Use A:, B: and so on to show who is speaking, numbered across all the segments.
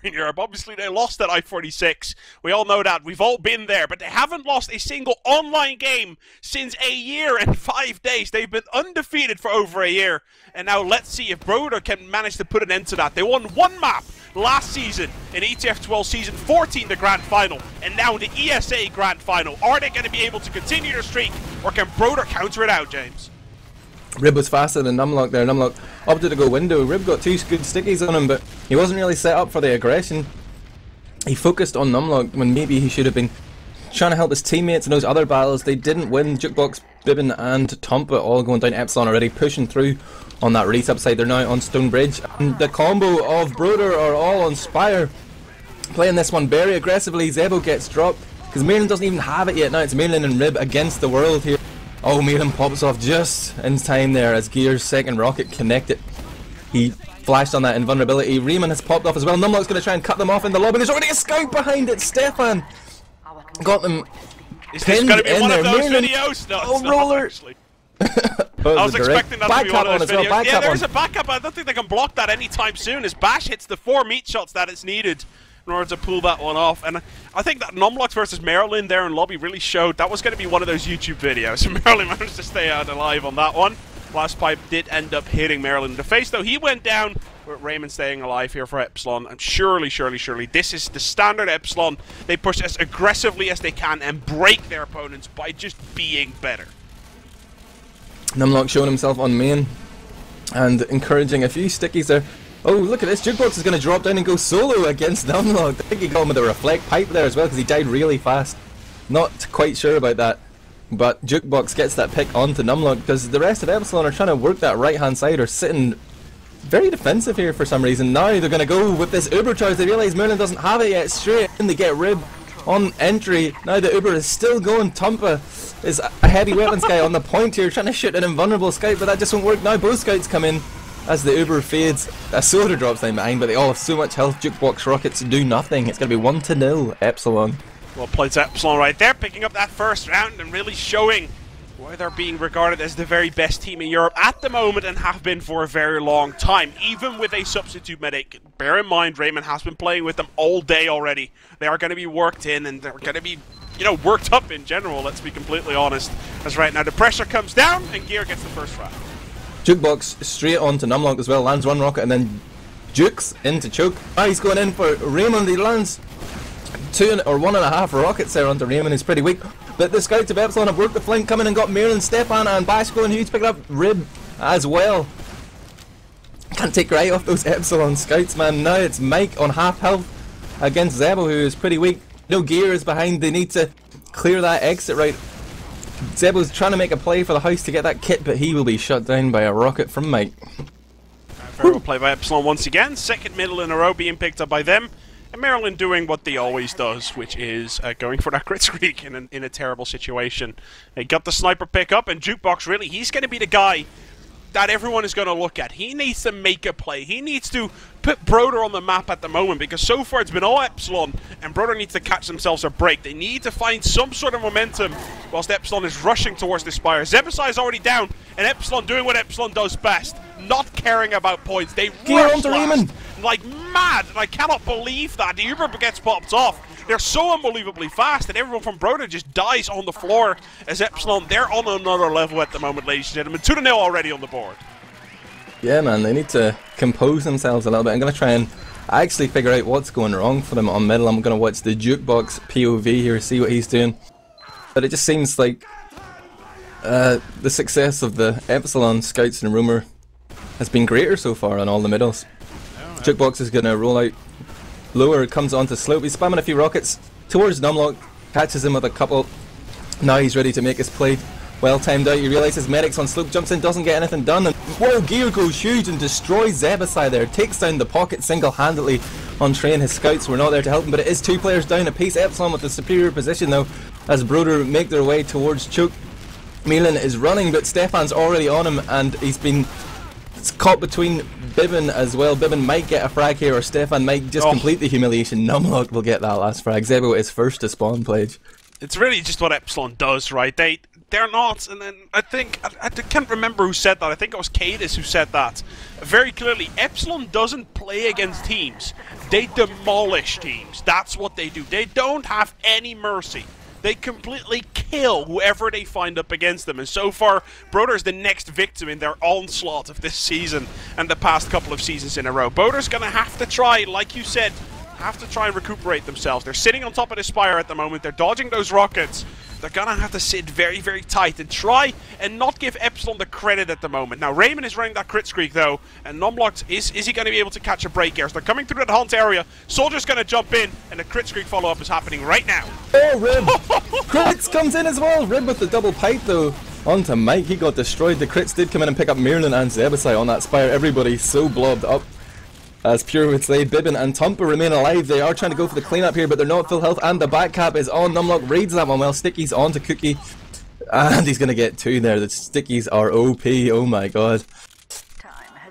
A: in Europe. Obviously, they lost at I-46. We all know that. We've all been there. But they haven't lost a single online game since a year and 5 days. They've been undefeated for over a year. And now let's see if Broder can manage to put an end to that. They won one map last season in ETF 12 Season 14, the Grand Final. And now the ESA Grand Final. Are they going to be able to continue their streak? Or can Broder counter it out, James?
B: Rib was faster than Numlock there. Numlock opted to go window. Rib got two good stickies on him, but he wasn't really set up for the aggression. He focused on Numlock when maybe he should have been trying to help his teammates in those other battles. They didn't win. Jukebox, Bibbin and Tompa all going down Epsilon already, pushing through on that retub side. They're now on Stonebridge. And the combo of Broder are all on Spire. Playing this one very aggressively. Zebo gets dropped because Merlin doesn't even have it yet. Now it's Merlin and Rib against the world here. Oh, Merlin pops off just in time there as Gear's second rocket connected. He flashed on that invulnerability. Riemann has popped off as well. Numlock's going to try and cut them off in the lobby. There's already a scout behind it. Stefan got them.
A: Is this going to be one of those
B: Merlin.
A: videos? No,
B: oh,
A: it's
B: roller.
A: not actually. I was expecting that to be one of those videos.
B: Well,
A: yeah, there is a backup. I don't think they can block that anytime soon as Bash hits the 4 meat shots that it's needed in order to pull that one off. And I think that Numlock versus Marilyn there in lobby really showed that was going to be one of those YouTube videos. Marilyn managed to stay out alive on that one. Last pipe did end up hitting Marilyn in the face, though. He went down with Raymond staying alive here for Epsilon. And surely, this is the standard Epsilon. They push as aggressively as they can and break their opponents by just being better.
B: Numlock showing himself on main and encouraging a few stickies there. Oh, look at this. Jukebox is going to drop down and go solo against Numlock. I think he got him with a reflect pipe there as well because he died really fast. Not quite sure about that. But Jukebox gets that pick onto Numlock because the rest of Epsilon are trying to work that right hand side or sitting very defensive here for some reason. Now they're going to go with this Uber charge. They realise Merlin doesn't have it yet. Straight in they get Rib on entry. Now the Uber is still going. Tompa is a heavy weapons guy on the point here trying to shoot an invulnerable scout, but that just won't work. Now both scouts come in as the Uber fades. A Soda drops down behind, but they all have so much health. Jukebox rockets do nothing. It's going to be 1-0 Epsilon.
A: Well played to Epsilon right there, picking up that first round and really showing why they're being regarded as the very best team in Europe at the moment and have been for a very long time, even with a substitute medic. Bear in mind, Raymond has been playing with them all day already. They are going to be worked in and they're going to be, you know, worked up in general, let's be completely honest. As right now the pressure comes down and Gear gets the first round.
B: Jukebox straight on to Numlock as well, lands one rocket and then Jukes into choke. Now he's going in for Raymond. He lands 2 or 1.5 rockets there onto Raymond, who's pretty weak. But the scouts of Epsilon have worked the flank, coming and got Merlin, Stefan and Bash going huge, picking up Rib as well. Can't take your eye off those Epsilon scouts, man. Now it's Mike on half health against Zebo, who is pretty weak. No Gear is behind. They need to clear that exit right. Zebo's trying to make a play for the house to get that kit, but he will be shut down by a rocket from Mike.
A: Very well played by Epsilon once again. Second middle in a row being picked up by them. And Maryland doing what they always does, which is going for that crit streak in a terrible situation. They got the sniper pick up, and Jukebox, really, he's going to be the guy that everyone is going to look at. He needs to make a play. He needs to put Broder on the map at the moment, because so far it's been all Epsilon, and Broder needs to catch themselves a break. They need to find some sort of momentum whilst Epsilon is rushing towards the Spire. Zebasai is already down, and Epsilon doing what Epsilon does best, not caring about points. They rush last like mad, and I cannot believe that. The Uber gets popped off. They're so unbelievably fast, and everyone from Broder just dies on the floor as Epsilon, they're on another level at the moment, ladies and gentlemen. 2-0 already on the board.
B: Yeah, man, they need to compose themselves a little bit. I'm going to try and actually figure out what's going wrong for them on middle. I'm going to watch the Jukebox POV here, see what he's doing. But it just seems like the success of the Epsilon Scouts and Rumour has been greater so far on all the middles. Jukebox is going to roll out lower, comes onto slope. He's spamming a few rockets towards Numlock, catches him with a couple. Now he's ready to make his play. Well timed out. He realises Medic's on slope, jumps in, doesn't get anything done, and whoa, Gear goes huge and destroys Zebasai there. Takes down the pocket single-handedly on train. His scouts were not there to help him, but it is 2 players down apiece. Epsilon with the superior position though, as Broder make their way towards Choke. Milan is running, but Stefan's already on him, and he's been caught between Bibbin as well. Bibbin might get a frag here, or Stefan might just complete the humiliation. Numlock will get that last frag. Zebo is first to spawn, Pledge.
A: It's really just what Epsilon does, right? they're not. And then I think, I can't remember who said that. I think it was Cadis who said that. Very clearly, Epsilon doesn't play against teams. They demolish teams. That's what they do. They don't have any mercy. They completely kill whoever they find up against them. And so far, Broder's the next victim in their onslaught of this season and the past couple of seasons in a row. Broder's going to have to try, like you said, have to try and recuperate themselves. They're sitting on top of the spire at the moment. They're dodging those rockets. They're going to have to sit very, very tight and try and not give Epsilon the credit at the moment. Now, Raymond is running that crit streak, though, and Numlocked, is he going to be able to catch a break here? So they're coming through the hunt area. Soldier's going to jump in, and the crit streak follow-up is happening right now.
B: Oh, Rib! Crits comes in as well. Rib with the double pipe, though. Onto Mike, he got destroyed. The crits did come in and pick up Mirlin and Zebasai on that spire. Everybody so blobbed up. As Pure would say, Bibbin and Tumpa remain alive. They are trying to go for the cleanup here, but they're not full health, and the back cap is on. Numlock raids that one well. Sticky's on to Cookie, and he's going to get 2 there. The Stickies are OP, oh my god.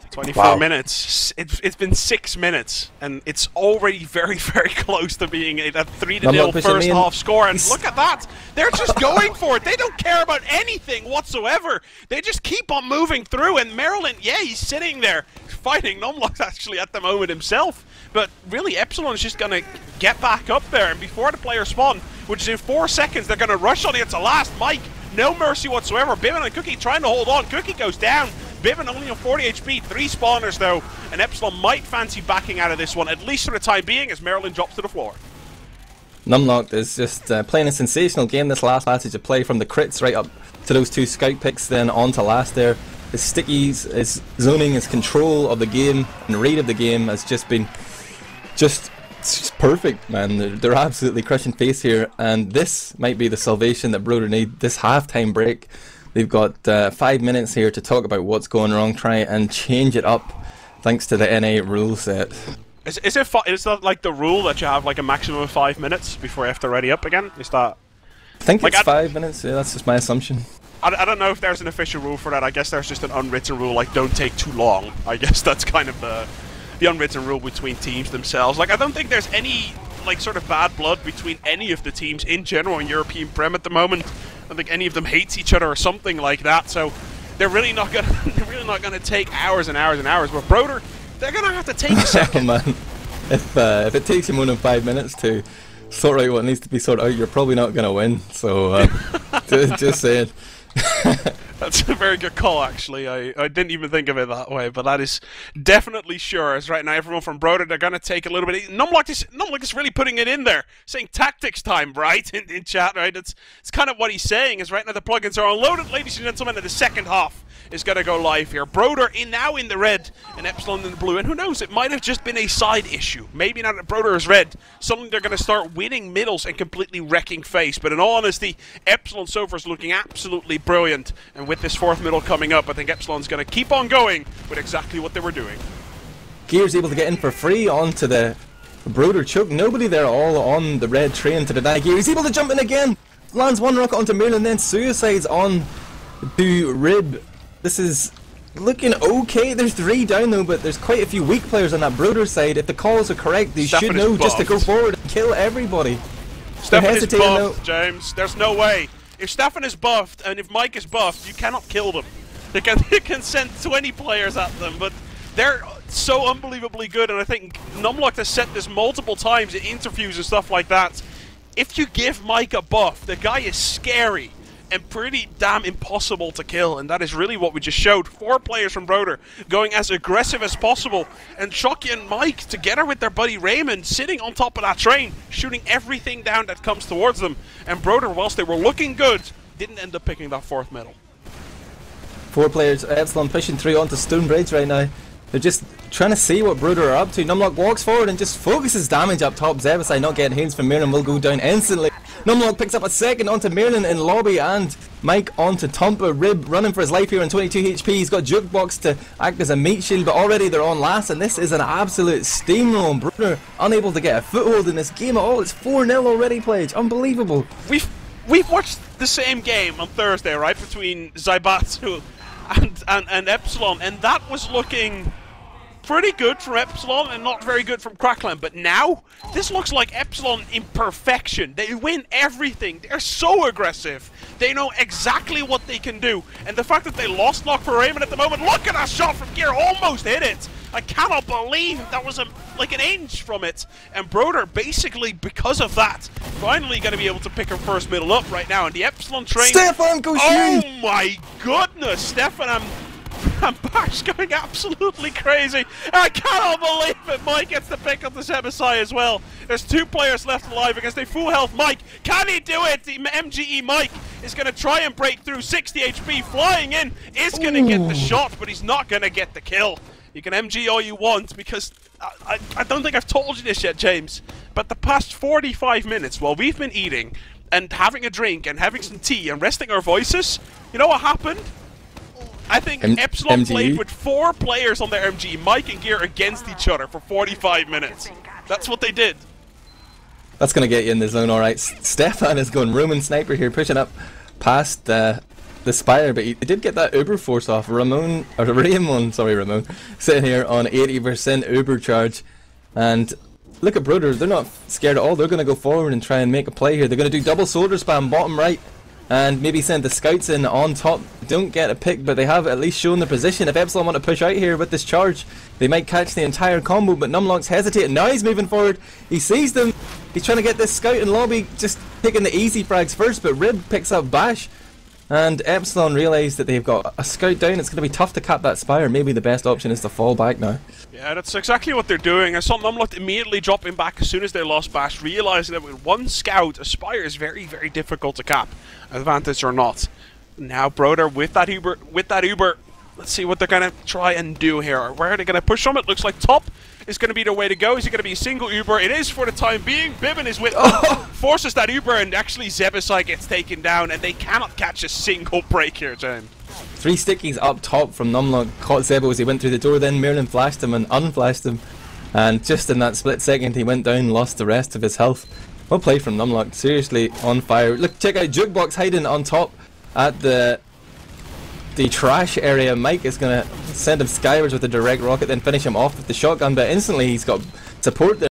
A: 24 minutes. It's been 6 minutes, and it's already very, very close to being a 3-0 first half score. And look at that! They're just going for it. They don't care about anything whatsoever. They just keep on moving through. And Maryland, yeah, he's sitting there fighting Numlock actually at the moment himself. But really, Epsilon is just going to get back up there, and before the players spawn, which is in 4 seconds, they're going to rush on it to last. Mike, no mercy whatsoever. Bibbin and Cookie trying to hold on. Cookie goes down. Bibbin only on 40 HP, 3 spawners though, and Epsilon might fancy backing out of this one, at least for the time being, as Maryland drops to the floor.
B: Numlocked is just playing a sensational game this last passage of play, from the crits right up to those 2 scout picks, then on to last there. His Stickies, his zoning, his control of the game, and rate of the game has just been just perfect, man. They're absolutely crushing face here, and this might be the salvation that Broder need. This halftime break, they've got 5 minutes here to talk about what's going wrong, try and change it up thanks to the NA rule set.
A: Is that like the rule that you have like a maximum of 5 minutes before you have to ready up again? Is that?
B: I think like it's 5 minutes, yeah, that's just my assumption.
A: I don't know if there's an official rule for that. I guess there's just an unwritten rule, like don't take too long. I guess that's kind of the unwritten rule between teams themselves. Like, I don't think there's any like sort of bad blood between any of the teams in general in European Prem at the moment. I don't think any of them hates each other or something like that. So they're really not gonna take hours and hours and hours. But Broder, they're gonna have to take a second.
B: Oh, man, if it takes you more than 5 minutes to sort out what needs to be sorted out, you're probably not gonna win. So just saying.
A: That's a very good call, actually. I didn't even think of it that way, but that is definitely sure. As right now, everyone from Broder, they're going to take a little bit. Numlock is really putting it in there, saying tactics time, right, in chat, right? It's kind of what he's saying, is right now the plugins are unloaded, ladies and gentlemen, and the second half is going to go live here. Broder now in the red, and Epsilon in the blue, and who knows, it might have just been a side issue. Maybe now that Broder is red, suddenly they're going to start winning middles and completely wrecking face. But in all honesty, Epsilon so far is looking absolutely brilliant, and with this 4th middle coming up, I think Epsilon's going to keep on going with exactly what they were doing.
B: Gear's able to get in for free onto the Broder choke. Nobody there all on the red train to deny Gear. He's able to jump in again. Lands 1 rocket onto Maryland, then suicides on to Rib. This is looking okay. There's 3 down though, but there's quite a few weak players on that Broder side. If the calls are correct, they should know just to go forward and kill everybody.
A: Stefan is buffed, James. There's no way. If Stefan is buffed and if Mike is buffed, you cannot kill them. They can send 20 players at them, but they're so unbelievably good, and I think Numlock has said this multiple times in interviews and stuff like that. If you give Mike a buff, the guy is scary and pretty damn impossible to kill, and that is really what we just showed. 4 players from Broder going as aggressive as possible, and Chucky and Mike, together with their buddy Raymond, sitting on top of that train, shooting everything down that comes towards them. And Broder, whilst they were looking good, didn't end up picking that 4th medal.
B: 4 players, Epsilon pushing through onto Stonebridge right now. They're just trying to see what Broder are up to. Numlock walks forward and just focuses damage up top. Zebasai not getting hands from Maryland will go down instantly. Numlock picks up a second onto Maryland in lobby, and Mike onto Tumpa. Rib running for his life here on 22 HP. He's got Jukebox to act as a meat shield, but already they're on last, and this is an absolute steamroll. Broder unable to get a foothold in this game at all. It's 4-0 already, Pledge. Unbelievable.
A: We've watched the same game on Thursday, right, between Zaibatsu and Epsilon, and that was looking pretty good from Epsilon and not very good from Crackland, but now this looks like Epsilon in perfection. They win everything. They're so aggressive. They know exactly what they can do, and the fact that they lost knock for Raymond at the moment, look at that shot from Gear, almost hit it. I cannot believe that was like an inch from it, and Broder basically, because of that, finally going to be able to pick her first middle up right now, and the Epsilon train...
B: Stefan, go shoot!
A: Oh my goodness, Stefan and Bash going absolutely crazy. I cannot believe it. Mike gets the pick of the MSI as well. There's 2 players left alive against a full health Mike. Can he do it? The MGE Mike is going to try and break through. 60 HP flying in, is going to get the shot, but he's not going to get the kill. You can MG all you want, because I don't think I've told you this yet, James, but the past 45 minutes while we've been eating and having a drink and having some tea and resting our voices, you know what happened? I think Epsilon played with 4 players on their MG, Mike and Gear, against each other for 45 minutes. That's what they did.
B: That's going to get you in the zone, alright. Stefan is going Roman Sniper here, pushing up past the Spire, but he did get that Uber force off. Ramon, sitting here on 80% Uber charge. And look at Broder, they're not scared at all. They're going to go forward and try and make a play here. They're going to do double soldier spam bottom right, and maybe send the scouts in on top. Don't get a pick, but they have at least shown their position. If Epsilon want to push out here with this charge, they might catch the entire combo, but Numlock's hesitating. Now he's moving forward. He sees them. He's trying to get this scout in lobby, just taking the easy frags first, but Rib picks up Bash. And Epsilon realise that they've got a scout down. It's going to be tough to cap that Spire. Maybe the best option is to fall back now.
A: Yeah, that's exactly what they're doing. I saw Numlock immediately dropping back as soon as they lost Bash, realising that with 1 scout, a Spire is very, very difficult to cap, advantage or not. Now Broder with that Uber, let's see what they're going to try and do here. Where are they going to push from? It looks like top is going to be the way to go. Is it going to be a single Uber? It is for the time being. Bibbin is with forces that Uber, and actually Zebasai gets taken down, and they cannot catch a single break here, James.
B: 3 stickies up top from Numlock, caught Zebo as he went through the door, then Merlin flashed him and unflashed him, and just in that split second he went down, lost the rest of his health. Well played from Numlock, seriously on fire. Look, check out Jukebox hiding on top at the trash area. Mike is going to send him skywards with a direct rocket, then finish him off with the shotgun, but instantly he's got support there.